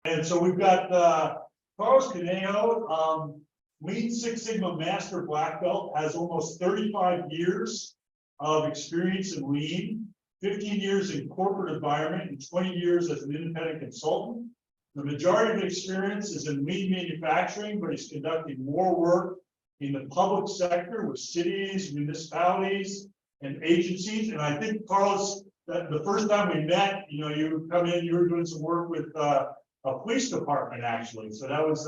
And so we've got Carlos Conejo, Lean Six Sigma Master Black Belt, has almost 35 years of experience in Lean, 15 years in corporate environment, and 20 years as an independent consultant. The majority of experience is in Lean manufacturing, but he's conducting more work in the public sector with cities, municipalities, and agencies. And I think, Carlos, that the first time we met, you know, you come in, you were doing some work with a police department, actually. So that was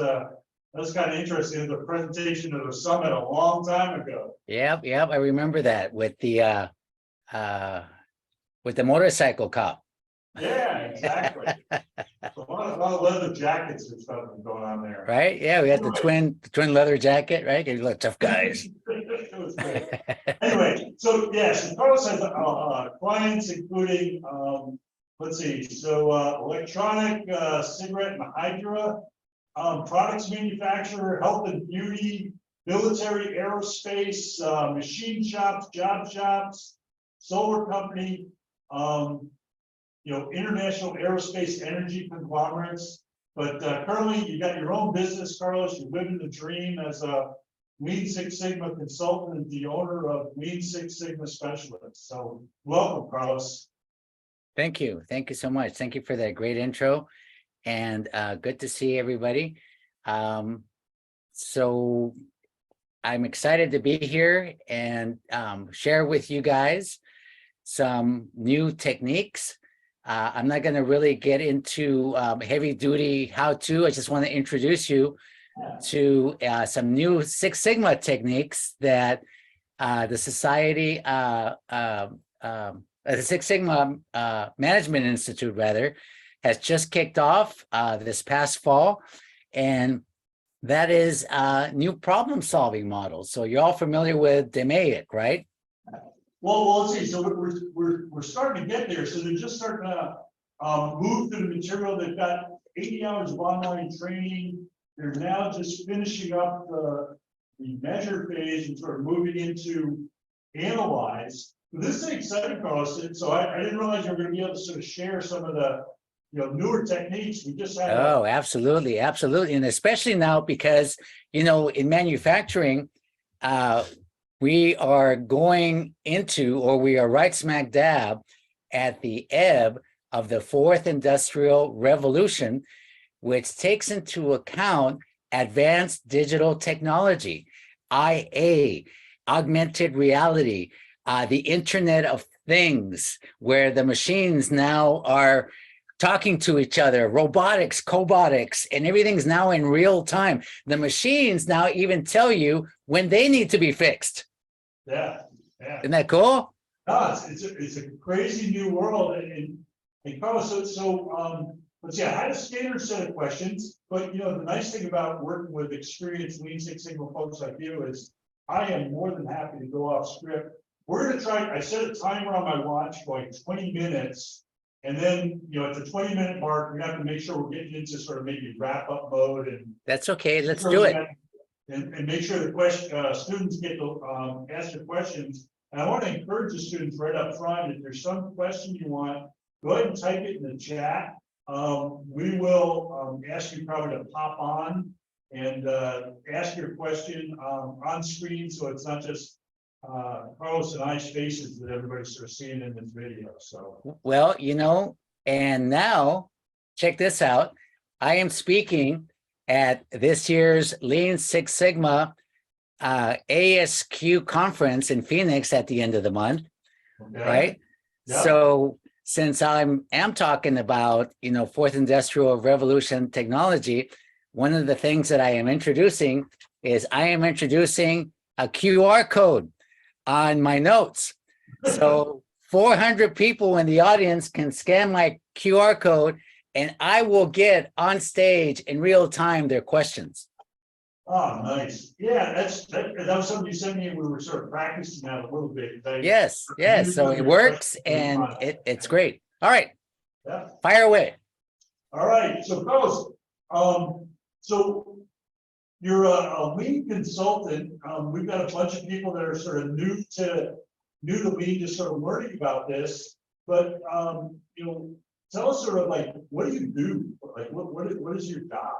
kind of interesting. The presentation of the summit a long time ago. Yep, I remember that with the motorcycle cop. Yeah, exactly. So a lot of leather jackets and stuff going on there. Right? Yeah, we had the twin leather jacket, right? You look tough guys. It was great. Anyway, so yes, Carlos has clients including let's see, so electronic, cigarette and hydra, products manufacturer, health and beauty, military, aerospace, machine shops, job shops, solar company, you know, international aerospace energy conglomerates. But currently, you got your own business, Carlos. You're living the dream as a Lean Six Sigma consultant and the owner of Lean Six Sigma Specialist. So welcome, Carlos. Thank you so much. Thank you for that great intro, and good to see everybody. So I'm excited to be here and share with you guys some new techniques. I'm not going to really get into heavy duty how-to. I just want to introduce you to some new Six Sigma techniques that the Society, the Six Sigma Management Institute, rather, has just kicked off this past fall. And that is new problem-solving models. So you're all familiar with RDMAICSI, right? Well, let's see. So we're starting to get there. So they're just starting to move through the material. They've got 80 hours of online training. They're now just finishing up the measure phase and sort of moving into analyze. But this is exciting, Carlos. So I didn't realize you were going to be able to sort of share some of the newer techniques. We just had. Oh, absolutely, and especially now because in manufacturing, we are going into, or we are right smack dab at the ebb of the fourth industrial revolution, which takes into account advanced digital technology, IA, augmented reality, the Internet of Things, where the machines now are talking to each other, robotics, cobotics, and everything's now in real time. The machines now even tell you when they need to be fixed. Yeah. Isn't that cool? No, it's a crazy new world. And Carlos, so let's see, I had a standard set of questions, but the nice thing about working with experienced Lean Six Sigma folks like you is I am more than happy to go off script. We're going to try, I set a timer on my watch for like 20 minutes. And then, at the 20-minute mark, we have to make sure we're getting into sort of maybe wrap up mode. And that's okay. Let's do it. And make sure the students get to ask their questions. And I want to encourage the students right up front. If there's some question you want, go ahead and type it in the chat. We will ask you probably to pop on and ask your question on screen, so it's not just Carlos and I's faces that everybody's sort of seeing in this video. So well, and now check this out. I am speaking at this year's Lean Six Sigma ASQ conference in Phoenix at the end of the month, right? Yeah. So since I am talking about fourth industrial revolution technology, one of the things that I am introducing is I am introducing a QR code on my notes. So 400 people in the audience can scan my QR code and I will get on stage in real time their questions. Oh, nice. Yeah, that was something you sent me and we were sort of practicing that a little bit. Yes. So it works and it's great. All right. Yeah. Fire away. All right. So Carlos, so you're a lean consultant. We've got a bunch of people that are sort of new to lean, just sort of learning about this. But tell us sort of like, what do you do? Like, what is your job?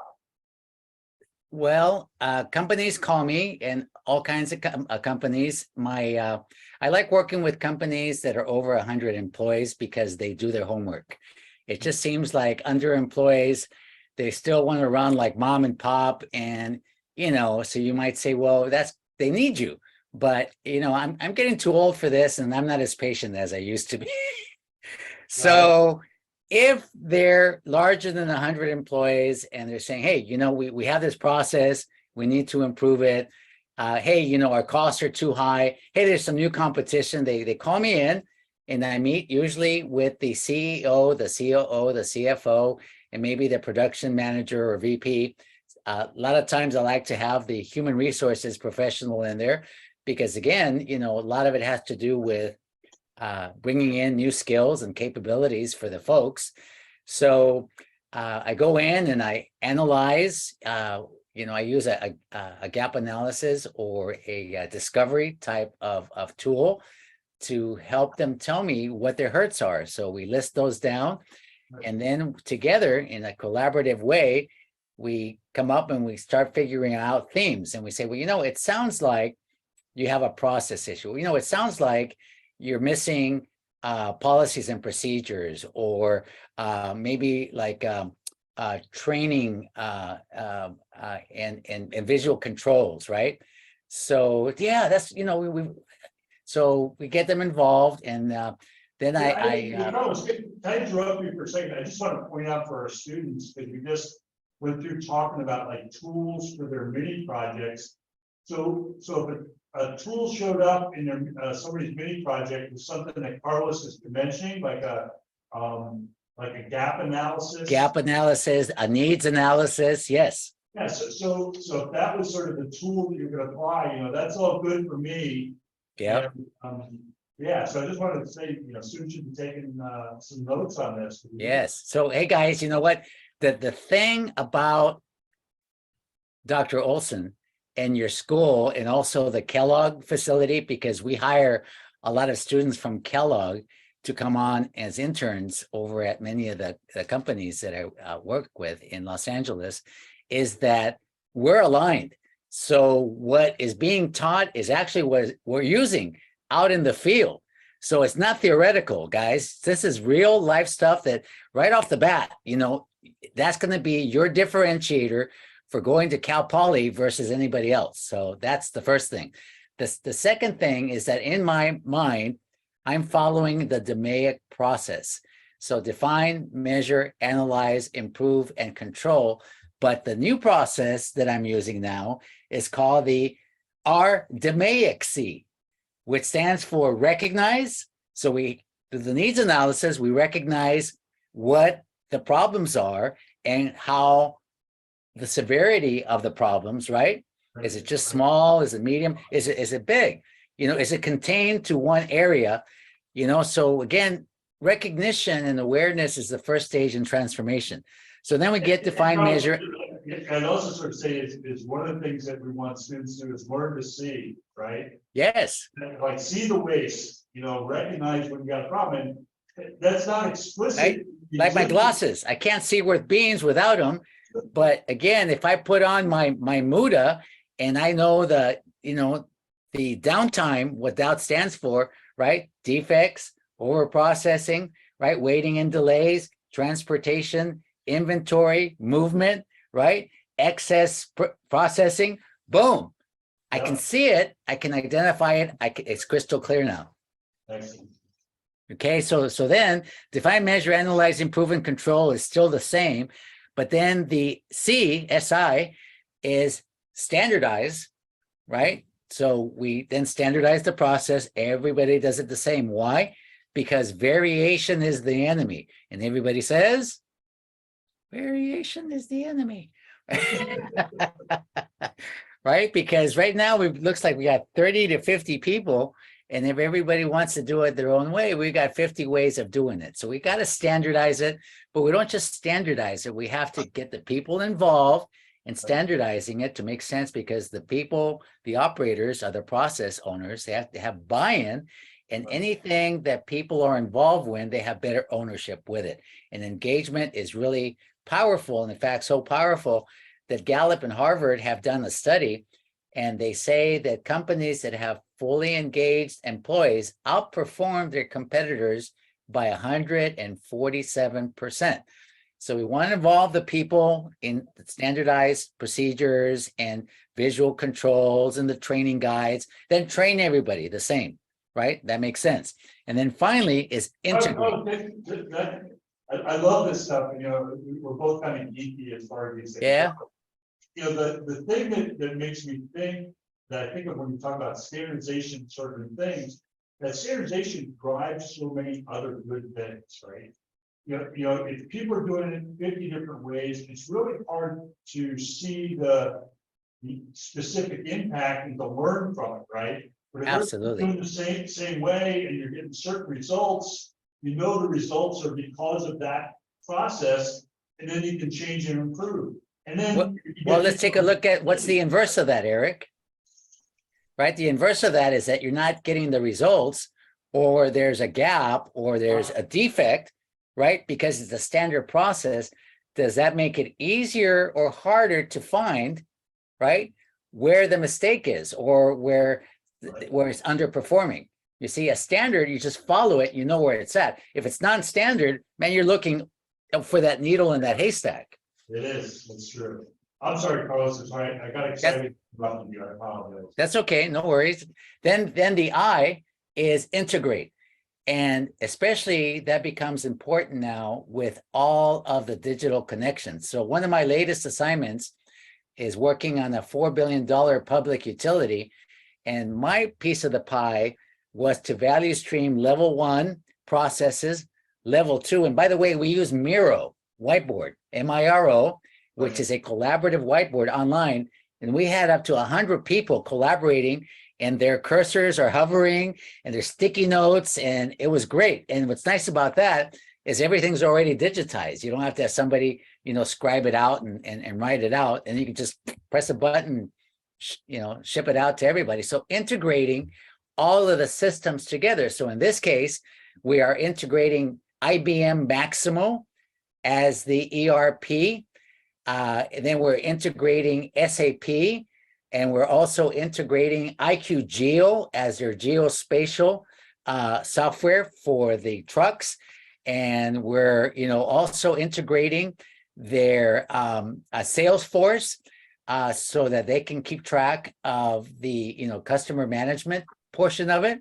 Well, companies call me, and all kinds of companies. I like working with companies that are over 100 employees because they do their homework. It just seems like underemployees, they still want to run like mom and pop, and so you might say, well, they need you, but I'm getting too old for this, and I'm not as patient as I used to be. So if they're larger than 100 employees and they're saying, hey, we have this process, we need to improve it. Hey, our costs are too high. Hey, there's some new competition. They call me in, and I meet usually with the CEO, the COO, the CFO, and maybe the production manager or VP. A lot of times I like to have the human resources professional in there because, again, a lot of it has to do with bringing in new skills and capabilities for the folks. So I go in and I analyze, I use a gap analysis or a discovery type of tool to help them tell me what their hurts are. So we list those down, and then together in a collaborative way, we come up and we start figuring out themes. And we say, well, it sounds like you have a process issue. It sounds like you're missing policies and procedures, or maybe like training and visual controls, right? So yeah, that's so we get them involved, and then Can I interrupt you for a second? I just want to point out for our students that we just went through talking about like tools for their mini projects. So if a tool showed up in their somebody's mini project with something that Carlos is mentioning, like a gap analysis, a needs analysis, yes. Yeah, so if that was sort of the tool that you could apply, that's all good for me. Yeah. Yeah, so I just wanted to say, students should be taking some notes on this. Yes. So hey guys, you know what? The thing about Dr. Olsen and your school, and also the Kellogg facility, because we hire a lot of students from Kellogg to come on as interns over at many of the companies that I work with in Los Angeles, is that we're aligned. So what is being taught is actually what we're using out in the field. So it's not theoretical, guys. This is real life stuff that right off the bat, that's going to be your differentiator for going to Cal Poly versus anybody else. So that's the first thing. The second thing is that in my mind, I'm following the DMAIC process. So define, measure, analyze, improve, and control. But the new process that I'm using now is called the RDMAICSI, which stands for recognize. So we do the needs analysis, we recognize what the problems are and how the severity of the problems, right? Is it just small? Is it medium? Is it big? Is it contained to one area? So again, recognition and awareness is the first stage in transformation. So then we get define, measure. And also sort of say is one of the things that we want students to do is learn to see, right? Yes. Like see the waste, recognize when you got a problem. And that's not explicit. Right? Like my glasses, I can't see worth beans without them. But again, if I put on my Muda and I know the downtime, what doubt stands for, right? Defects, over processing, right? Waiting and delays, transportation, inventory, movement, right? Excess processing, boom. I can see it, I can identify it, it's crystal clear now. Excellent. Okay, so then define, measure, analyze, improve, and control is still the same. But then the SI is standardize, right? So we then standardize the process. Everybody does it the same. Why? Because variation is the enemy. And everybody says, variation is the enemy. Right? Because right now it looks like we got 30 to 50 people. And if everybody wants to do it their own way, we got 50 ways of doing it. So we got to standardize it, but we don't just standardize it. We have to get the people involved in standardizing it to make sense, because the people, the operators are the process owners. They have to have buy-in, And Right. anything that people are involved with, they have better ownership with it. And engagement is really powerful. And in fact, so powerful that Gallup and Harvard have done a study, and they say that companies that have fully engaged employees outperform their competitors by 147%. So we want to involve the people in standardized procedures and visual controls and the training guides, then train everybody the same, right? That makes sense. And then finally is integrate. I love this stuff, you know, we're both kind of geeky as far as these things. Yeah. You know, the thing that makes me think, that I think of when you talk about standardization, certain things, that standardization drives so many other good things, right? You know, if people are doing it 50 different ways, it's really hard to see the specific impact and to learn from it, right? But if Absolutely. they're doing the same way and you're getting certain results, you know the results are because of that process, and then you can change and improve. And then Well, let's take a look at what's the inverse of that, Eric. Right? The inverse of that is that you're not getting the results, or there's a gap, or there's a defect, right? Because it's a standard process. Does that make it easier or harder to find, right, where the mistake is, or where it's underperforming? You see, a standard, you just follow it, you know where it's at. If it's non-standard, man, you're looking for that needle in that haystack. It is, it's true. I'm sorry, Carlos, it's right. I got excited about you. I apologize. That's okay, no worries. Then the I is integrate. And especially that becomes important now with all of the digital connections. So one of my latest assignments is working on a $4 billion public utility. And my piece of the pie was to value stream level 1 processes, level 2. And by the way, we use Miro whiteboard, MIRO, which is a collaborative whiteboard online. And we had up to 100 people collaborating, and their cursors are hovering and there's sticky notes, and it was great. And what's nice about that is everything's already digitized. You don't have to have somebody, you know, scribe it out and write it out, and you can just press a button, you know, ship it out to everybody. So integrating all of the systems together. So in this case, we are integrating IBM Maximo as the ERP. And then we're integrating SAP, and we're also integrating IQGeo as their geospatial software for the trucks. And we're, you know, also integrating their Salesforce so that they can keep track of the, you know, customer management portion of it.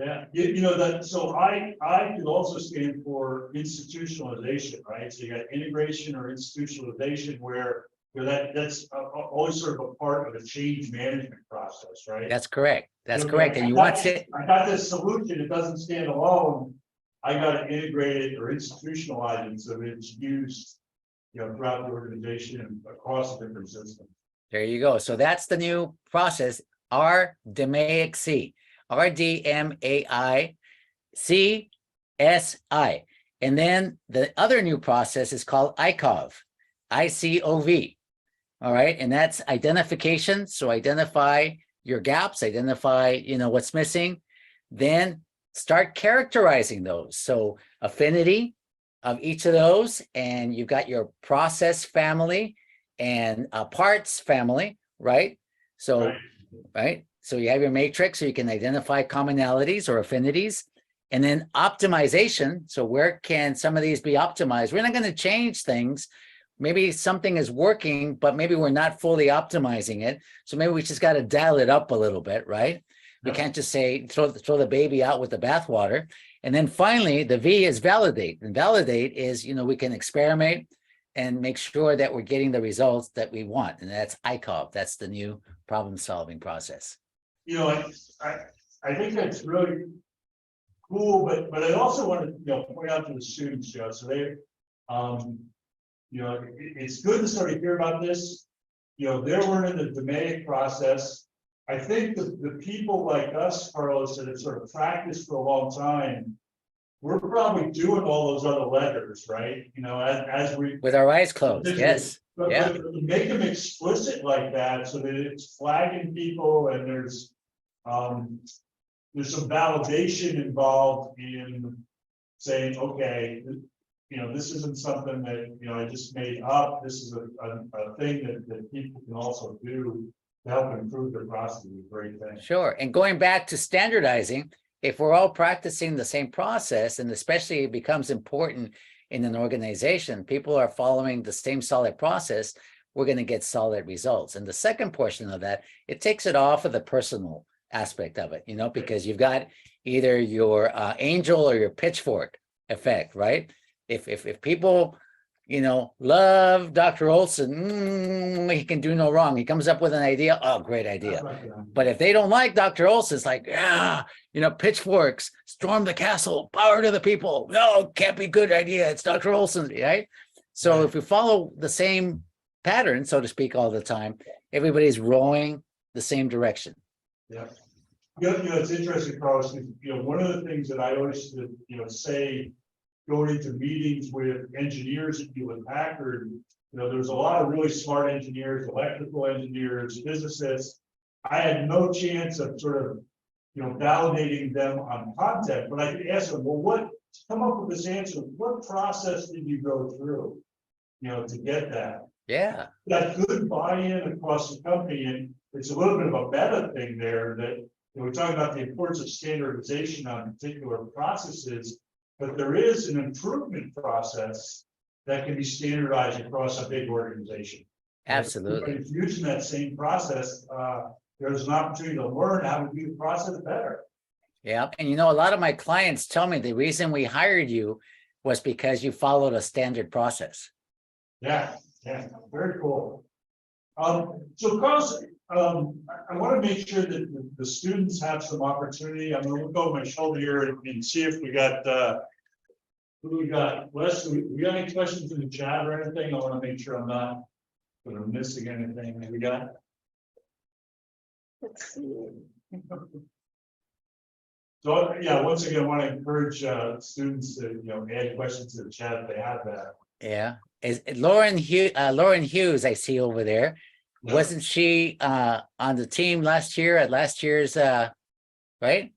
Yeah, you know that. So I could also stand for institutionalization, right? So you got integration or institutionalization, where you know, that's always sort of a part of a change management process, right? That's correct. That's You know, correct. And you want to. I got this solution. It doesn't stand alone. I got to integrate it or institutionalize it so that it's used, you know, throughout the organization and across the different systems. There you go. So that's the new process, RDMAICSI. RDMAICSI. And then the other new process is called ICOV, ICOV. All right. And that's identification. So identify your gaps, identify, you know, what's missing, then start characterizing those. So affinity of each of those, and you've got your process family and parts family, right? So, right. So you have your matrix, so you can identify commonalities or affinities, and then optimization. So where can some of these be optimized? We're not going to change things. Maybe something is working, but maybe we're not fully optimizing it. So maybe we just got to dial it up a little bit, right? We can't just say, throw the baby out with the bathwater. And then finally, the V is validate. And validate is, you know, we can experiment and make sure that we're getting the results that we want. And that's ICOV. That's the new problem-solving process. You know, I think that's really cool, but I also want to, you know, point out to the students, you know, so they, you know, it's good to sort of hear about this. You know, they're learning the DMAIC process. I think the people like us, Carlos, that have sort of practiced for a long time, we're probably doing all those other letters, right? You know, as we with our eyes closed, yes. But, yeah. but make them explicit like that so that it's flagging people and there's there's some validation involved in saying, okay, this isn't something that, I just made up. This is a thing that people can also do to help improve their process. Is a great thing. Sure. And going back to standardizing, if we're all practicing the same process, and especially it becomes important in an organization, people are following the same solid process, we're going to get solid results. And the second portion of that, it takes it off of the personal aspect of it, because you've got either your angel or your pitchfork effect, right? If people, love Dr. Olsen, he can do no wrong. He comes up with an idea. Oh, great idea. But if they don't like Dr. Olsen, it's like, pitchforks, storm the castle, power to the people. No, can't be good idea. It's Dr. Olsen, right? So if we follow the same pattern, so to speak, all the time, everybody's rowing the same direction. Yeah. It's interesting, Carlos, one of the things that I always, say, going into meetings with engineers at Hewlett Packard, there's a lot of really smart engineers, electrical engineers, physicists. I had no chance of sort of, validating them on content, but I could ask them, well, come up with this answer. What process did you go through, to get that? Yeah. That good buy-in across the company, and it's a little bit of a meta thing there that we're talking about the importance of standardization on particular processes. But there is an improvement process that can be standardized across a big organization. Absolutely. If you're using that same process, there's an opportunity to learn how to do the process better. Yeah. And a lot of my clients tell me the reason we hired you was because you followed a standard process. Yeah, very cool. So Carlos, I want to make sure that the students have some opportunity. I'm going to look over my shoulder here and see if we got, who we got. Wes, we got any questions in the chat or anything? I want to make sure I'm not sort of missing anything. We got? Let's see. So yeah, once again, I want to encourage students to add questions to the chat if they have that. Yeah. Is Lauren Hughes, I see over there. Yeah. Wasn't she on the team last year at last year's right?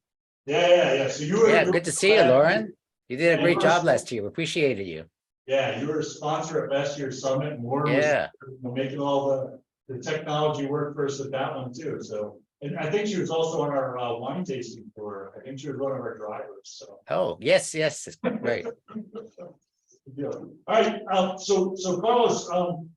Yeah. So you were Good to see you, Lauren. You did a great Yeah. job last year. We appreciated you. Yeah, you were a sponsor at last year's summit, and Lauren Yeah. was making all the technology work for us at that one too. So, and I think she was also on our wine tasting tour. I think she was one of our drivers. So. Oh, yes, right. Yeah. All right. So Carlos, can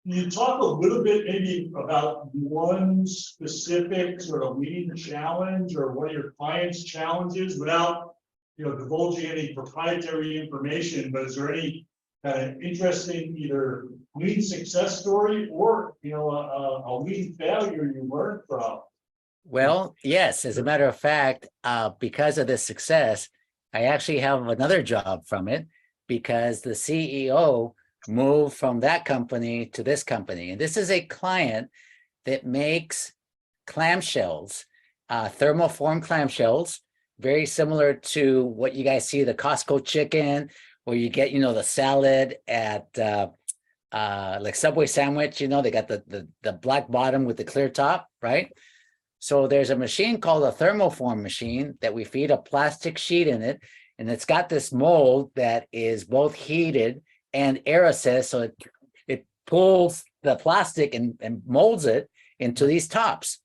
you talk a little bit maybe about one specific sort of lean challenge or one of your clients' challenges without divulging any proprietary information, but is there any kind of interesting either lean success story or a lean failure you learned from? Well, yes, as a matter of fact, because of this success, I actually have another job from it because the CEO moved from that company to this company. And this is a client that makes clamshells, thermoform clamshells, very similar to what you guys see, the Costco chicken, where you get, the salad at like Subway sandwich, they got the black bottom with the clear top, right? So there's a machine called a thermoform machine that we feed a plastic sheet in it, and it's got this mold that is both heated and air assist, so it pulls the plastic and molds it into these tops.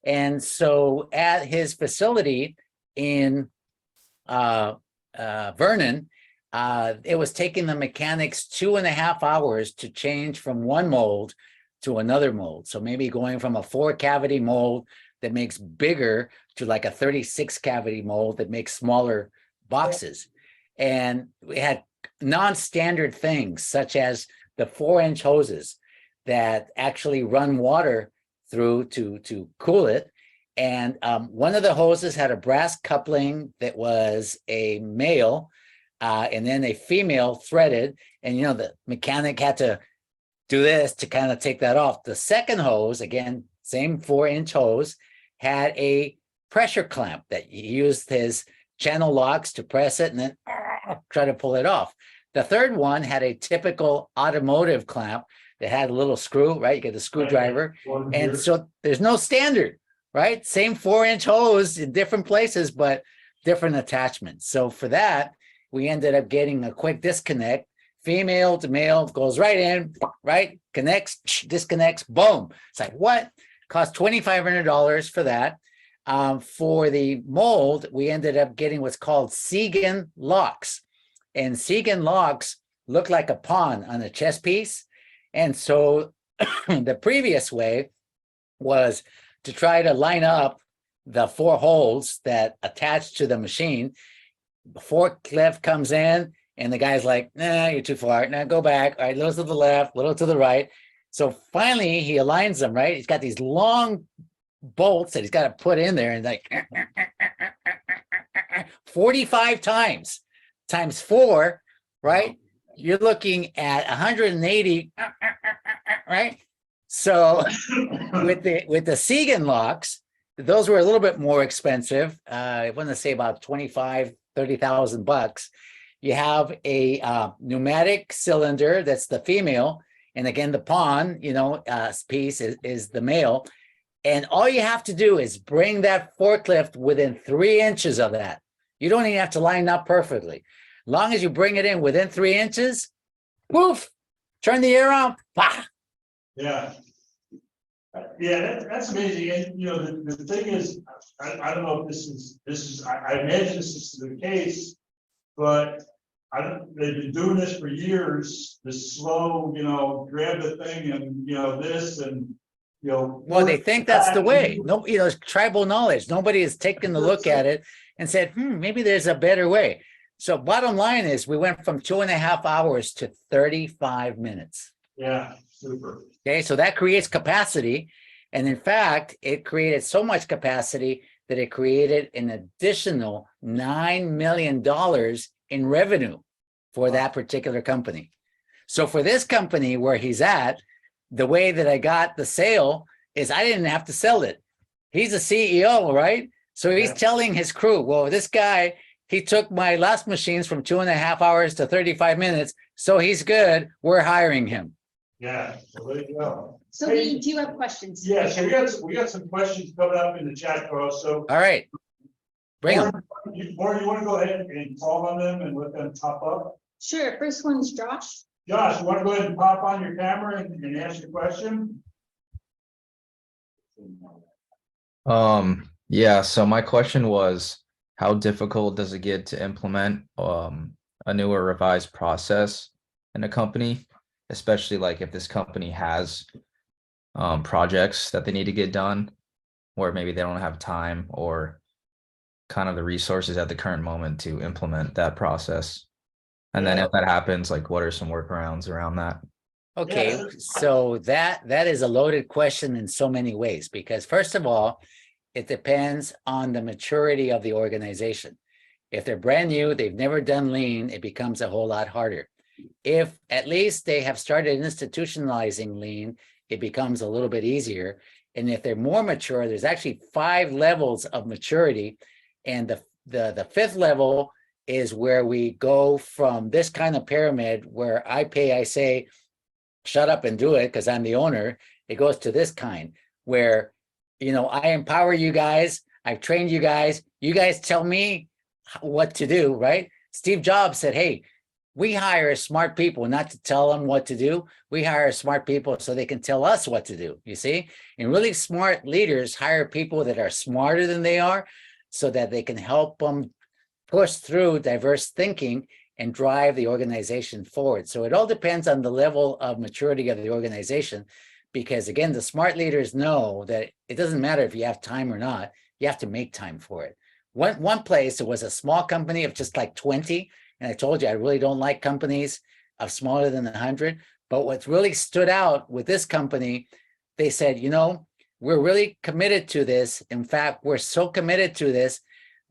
And so at his facility in Vernon, it was taking the mechanics 2.5 hours to change from one mold to another mold. So maybe going from a 4-cavity mold that makes bigger to like a 36-cavity mold that makes smaller boxes. And we had non-standard things such as the 4-inch hoses that actually run water through to cool it. And one of the hoses had a brass coupling that was a male and then a female threaded. And, the mechanic had to do this to kind of take that off. The second hose, again, same 4-inch hose, had a pressure clamp that he used his channel locks to press it and then try to pull it off. The third one had a typical automotive clamp that had a little screw, right? You get the screwdriver. And so there's no standard, right? Same 4-inch hose in different places, but different attachments. So for that, we ended up getting a quick disconnect. Female to male goes right in, right? Connects, disconnects, boom. It's like, what? Cost $2,500 for that. For the mold, we ended up getting what's called Segan locks. And Segan locks look like a pawn on a chess piece. And so the previous way was to try to line up the 4 holes that attach to the machine. The forklift comes in and the guy's like, nah, you're too far. Now go back. All right, little to the left, little to the right. So finally he aligns them, right? He's got these long bolts that he's got to put in there and like 45 times 4, right? You're looking at 180, right? So with the Segan locks, those were a little bit more expensive. I want to say about 25,000-30,000 bucks. You have a pneumatic cylinder, that's the female, and again the pawn, piece is the male. And all you have to do is bring that forklift within 3 inches of that. You don't even have to line up perfectly. As long as you bring it in within 3 inches, poof, turn the air on, bah. Yeah. Yeah, that's amazing. And the thing is, I don't know if this is I imagine this is the case, but they've been doing this for years, this slow, grab the thing and this and well, they think that's the way. No, it's tribal knowledge. Nobody has taken a look at it and said, maybe there's a better way. So bottom line is we went from 2.5 hours to 35 minutes. Yeah, super. Okay, so that creates capacity. And in fact, it created so much capacity that it created an additional $9 million in revenue for that particular company. So for this company where he's at, the way that I got the sale is I didn't have to sell it. He's a CEO, right? So he's telling his crew, well, this guy, he took my last machines from 2.5 hours to 35 minutes. So he's good. We're hiring him. Yeah, so there you go. So we do have questions. Yeah, so we got some questions coming up in the chat, bro. So all right, bring them. Or you want to go ahead and call on them and let them pop up? Sure. First one's Josh. Josh, you want to go ahead and pop on your camera and ask your question? Yeah, so my question was, how difficult does it get to implement a newer revised process in a company, especially like if this company has projects that they need to get done, or maybe they don't have time or kind of the resources at the current moment to implement that process. And then if that happens, like what are some workarounds around that? Okay, so that is a loaded question in so many ways, because first of all, it depends on the maturity of the organization. If they're brand new, they've never done lean, it becomes a whole lot harder. If at least they have started institutionalizing lean, it becomes a little bit easier. And if they're more mature, there's actually 5 levels of maturity. And the 5th level is where we go from this kind of pyramid where I say, shut up and do it because I'm the owner. It goes to this kind where, I empower you guys. I've trained you guys. You guys tell me what to do, right? Steve Jobs said, hey, we hire smart people not to tell them what to do. We hire smart people so they can tell us what to do, you see? And really smart leaders hire people that are smarter than they are so that they can help them push through diverse thinking and drive the organization forward. So it all depends on the level of maturity of the organization, because again, the smart leaders know that it doesn't matter if you have time or not, you have to make time for it. One place, it was a small company of just like 20. And I told you, I really don't like companies of smaller than 100. But what really stood out with this company, they said, we're really committed to this. In fact, we're so committed to this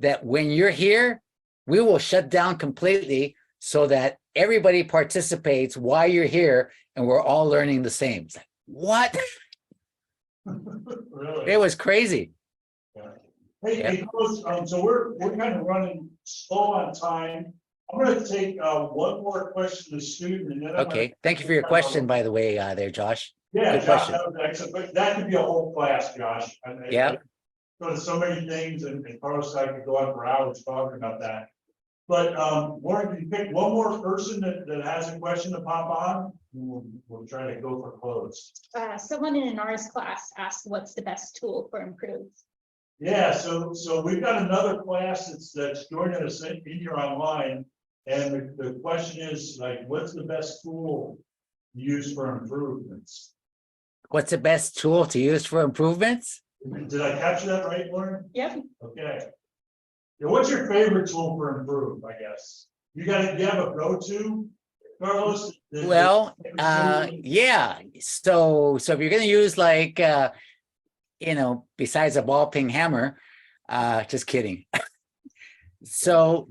that when you're here, we will shut down completely so that everybody participates while you're here and we're all learning the same. It's like, what? Really? It was crazy. Yeah. Hey, so we're kind of running slow on time. I'm going to take one more question to the student. And then Okay. Thank you for your question, by the way, there, Josh. Yeah, Good Josh, question. that was excellent. But that could be a whole class, Josh. Yeah. go to so many things, and Carlos and I could go on for hours talking about that. But Warren, can you pick one more person that has a question to pop on? We'll try to go for close. Someone in an ours class asked, what's the best tool for Improve? Yeah, so we've got another class that's joining us in here online. And the question is, like, what's the best tool to use for improvements? What's the best tool to use for improvements? Did I capture that right, Warren? Yep. Okay. Yeah, what's your favorite tool for improve, I guess? You have a go-to, Carlos? Well, yeah. So if you're going to use like, besides a ball peen hammer, just kidding. So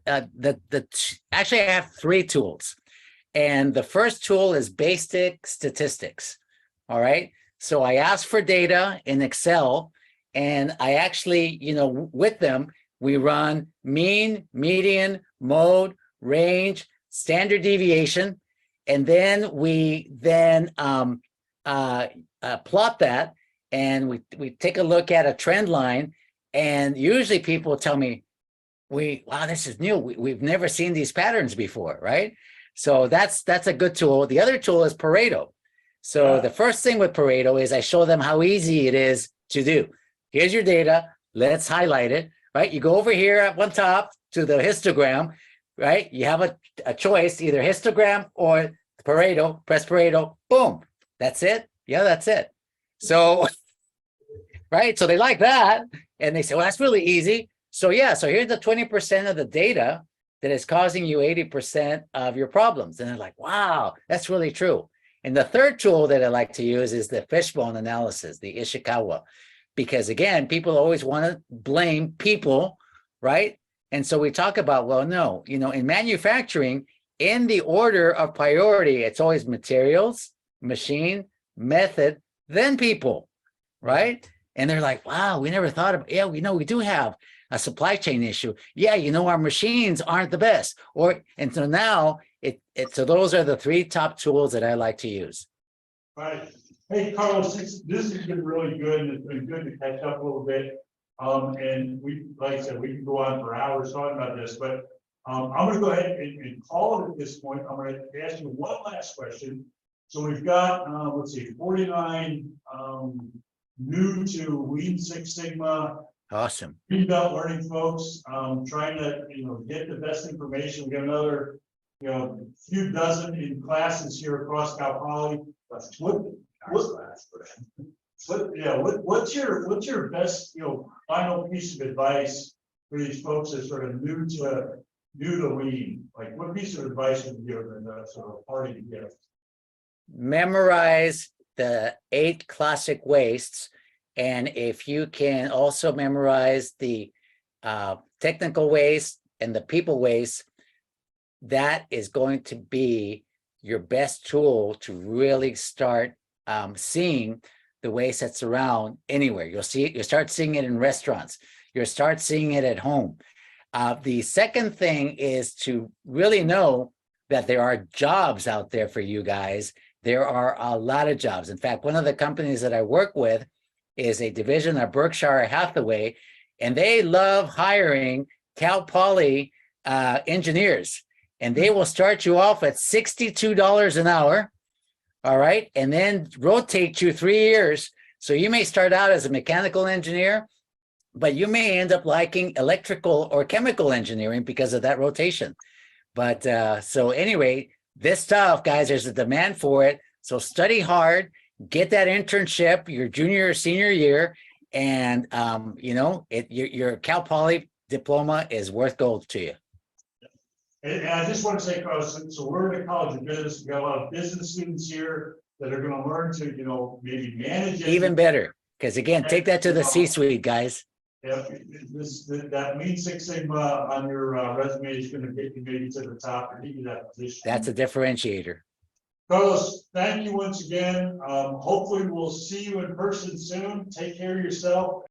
actually I have three tools, and the first tool is basic statistics. All right. So I ask for data in Excel, and I actually, with them, we run mean, median, mode, range, standard deviation, and then we plot that, and we take a look at a trend line, and usually people tell me, wow, this is new. We've never seen these patterns before, right? So that's a good tool. The other tool is Pareto. So the first thing with Pareto is I show them how easy it is to do. Here's your data. Let's highlight it, right? You go over here at one top to the histogram, right? You have a choice, either histogram or Pareto, press Pareto, boom. That's it. Yeah, that's it. So, right? So they like that. And they say, well, that's really easy. So yeah, so here's the 20% of the data that is causing you 80% of your problems. And they're like, wow, that's really true. And the third tool that I like to use is the fishbone analysis, the Ishikawa, because again, people always want to blame people, right? And so we talk about, well, no, in manufacturing, in the order of priority, it's always materials, machine, method, then people, right? And they're like, wow, we never thought of, yeah, we do have a supply chain issue. Yeah, our machines aren't the best. And so now so those are the three top tools that I like to use. Right. Hey, Carlos, this has been really good. And it's been good to catch up a little bit. And like I said, we can go on for hours talking about this, but I'm going to go ahead and call it at this point. I'm going to ask you one last question. So we've got, let's see, 49 new to Lean Six Sigma. Awesome. Green Belt learning folks, trying to, get the best information. We got another, few dozen in classes here across Cal Poly. What's your best, final piece of advice for these folks that sort of new to Lean? Like, what piece of advice would you give them that's sort of party to give? Memorize the 8 classic wastes. And if you can also memorize the technical waste and the people waste, that is going to be your best tool to really start seeing the waste that's around anywhere. You'll start seeing it in restaurants. You'll start seeing it at home. The second thing is to really know that there are jobs out there for you guys. There are a lot of jobs. In fact, one of the companies that I work with is a division of Berkshire Hathaway, and they love hiring Cal Poly engineers, and they will start you off at $62 an hour, all right, and then rotate you 3 years. So you may start out as a mechanical engineer, but you may end up liking electrical or chemical engineering because of that rotation. But so anyway, this stuff, guys, there's a demand for it. So study hard. Get that internship your junior or senior year, and your Cal Poly diploma is worth gold to you. And I just want to say, Carlos, so we're in a college of business. We've got a lot of business students here that are going to learn to, maybe manage it. Even better, because again, take that to the C-suite, guys. Yeah, that Lean Six Sigma on your resume is going to get you maybe to the top and give you that position. That's a differentiator. Carlos, thank you once again. Hopefully we'll see you in person soon. Take care of yourself.